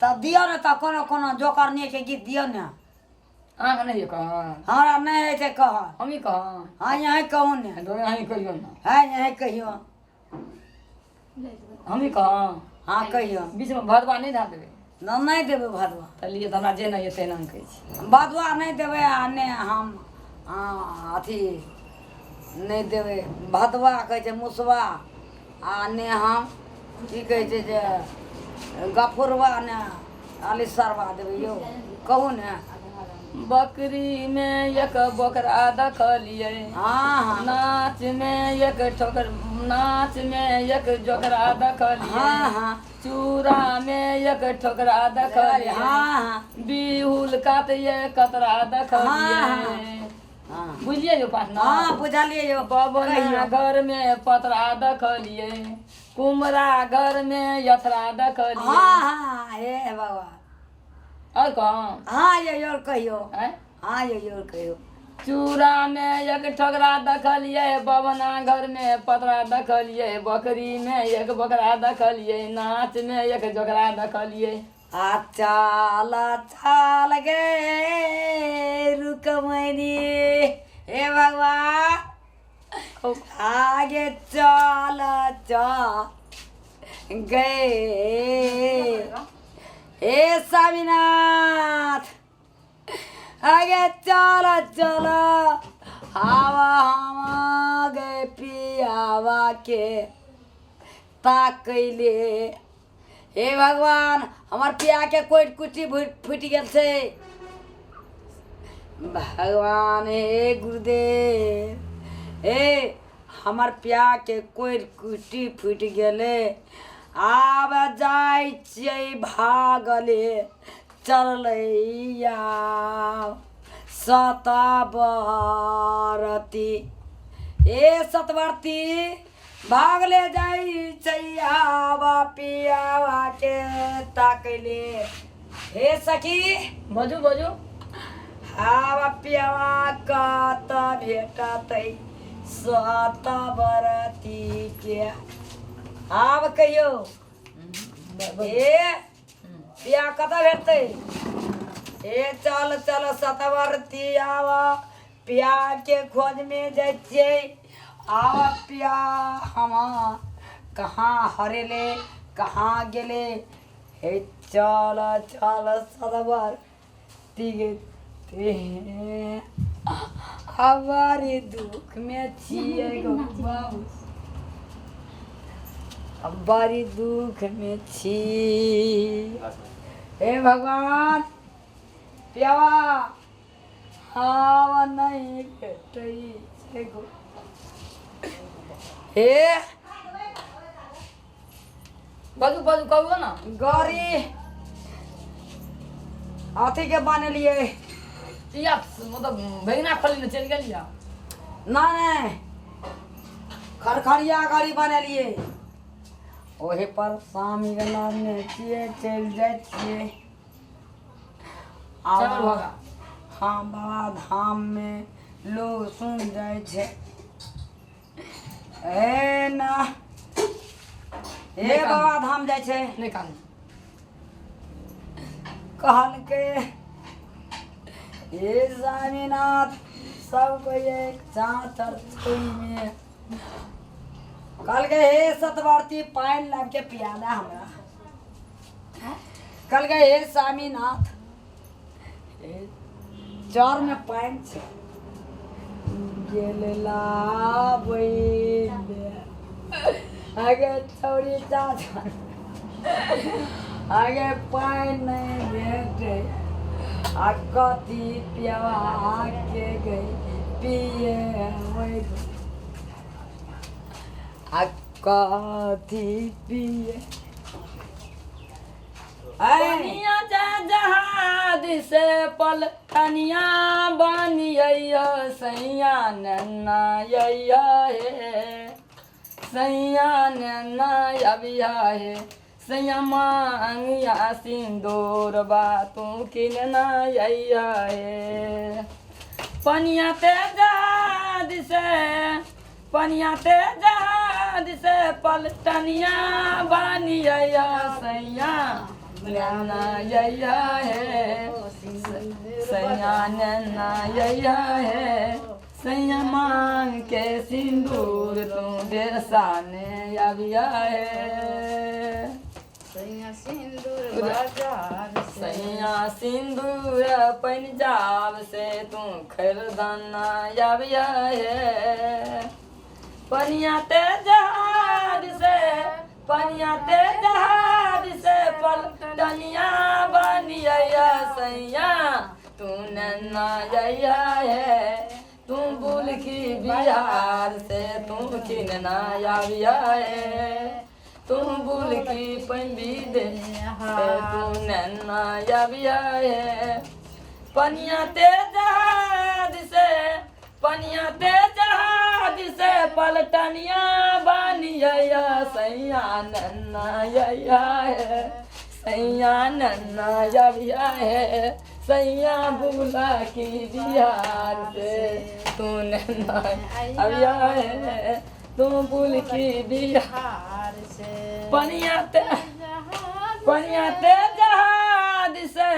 तब दियो ने तो कोनो कोनो जोकर नहीं के गीत दियो ने आँख नहीं कह हमरा नहीं है से कह हम ही कह हाँ यहाँ कहूँ ने दो यहाँ कहियो ना है यहाँ कहियो हम ही कह हाँ कहियो बीच में भदवा नहीं धा देवे न नहीं देवे भदवा चलिए तो हमरा जे नहीं तेना हम कहै छी भदवा नहीं देवे आ ने हम अथी नहीं देवे भदवा कहै छै मुसवा आ ने हम की कहै छै जे गफुरवा ने अलिसरवा देवे यो कहू ने बकरी में एक बकरा दखलिए हाँ हाँ नाच में एक ठोकर नाच में एक जोकरा दखलिए हाँ हाँ चूड़ा में एक ठोकरा दखलिए हाँ हाँ बिहुल काटिए कतरा दखलिए हाँ बुझलिए यो पाठ हाँ बुझलिए यो बबना घर में पतरा दखलिए कुमरा घर में यथरा दखलिए हाँ हाँ हे बाबा और कौन हाँ यो कहियो हैं? हाँ यो कहियो चूड़ा में एक ठोकरा दखलिए बबना घर में पतरा दखलिए बकरी में एक बकरा दखलिए नाच में एक जोकरा दखलिए आ चाल चाल गे रुकमणी हे भगवान आगे चल चल गए हे स्वामीनाथ आगे चल चल हवा हम गए पियावा के ताकैले हे भगवान हमार पिया के कोई कुटी फूट गेल छै भगवान हे गुरुदेव हे हमार पिया के कोई कुटी फूट गेले आब जाय छियै भागले चलैया सतवर्ती हे सतवर्ती भागले जाइ छैयावा पियावा के ताकैले हे सखी बजू बजू आवा पियावा कत भेटतै सतवर्ती के आब कहियो हे पिया कत भेटतै हे चल चल सतवर्ती आवा पिया के खोज में जाइ छियै आवा पिया हम कहाँ हरेले कहाँ गेले हे चल चल सतवर्ती गे हमारे दुख में छियै गो बाबू बड़ी दुख में छी हे भगवान प्यावा हवा नहीं भेटै छै गो हे बजू बजू कहू ना गौरी अथी के बनेलिए या मतलब भैना खली में चल गेलिया नहीं खरखरिया गरी बनेलिए ओहे पर स्वामी के नाम में छिए चल जाए छिए चल होगा हाँ बाबा धाम में लोग सुन जाए छे ए ना ए बाबा धाम जाए छे नहीं कान कहल के हे स्वामीनाथ सबको एक चाँचर छुई में कल के हे सतवर्ती पाइन लाग के पियाला हमरा कल के हे स्वामीनाथ हे चौर में पाइन छे गेला बैले आगे छौरी चाचा आगे पाइन नहीं भेटे आ कथी पियावा के गई पिए वही आ कथी पिए पनिया जा जहाज से पल तनिया बनिया सैया नन्ना यैया हे सैया नन्ना अबिया हे सैया मांगिया सिंदूर बातों किनना यैया हे पनिया ते जहाज से पनिया ते जहाज से पलटनिया बनिया सैया नैना यैया है सैया नैना यैया है सैया मांग के सिंदूर तू बेसाने अबिया है सैया सिंदूर बाजार से सैया सिंदूर पंजाब से तू खरीदाना अबिया है पनिया ते जहाज से पनिया ते जहाज से पलटनिया बनिया सैया तू नैना जैया है तू बुल की बिहार से तू किनना आविया है तू बुल की पंबी दे से तू नैना आविया है पनिया ते जहाज से पनिया ते जहाज से पलटनिया बनिया सैया नन्ना यैया है सैया नन्ना यैया है सैया बुला की बिहार से तू नन्ना यैया है तू बुल की बिहार हार से पनिया ते जहाज से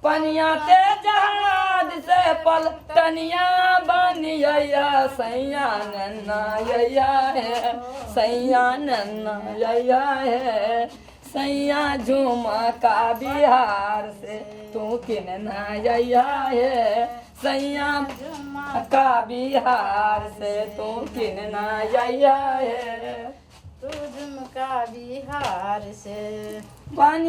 पनिया ते जहाज से पलटनिया बनिया सैया नन्ना यैया है सैया नन्ना यैया है सैया झुमका बिहार से तू किनना यैया है सैया झुमका बिहार से तू किनना यैया है तू झुमका बिहार से पानी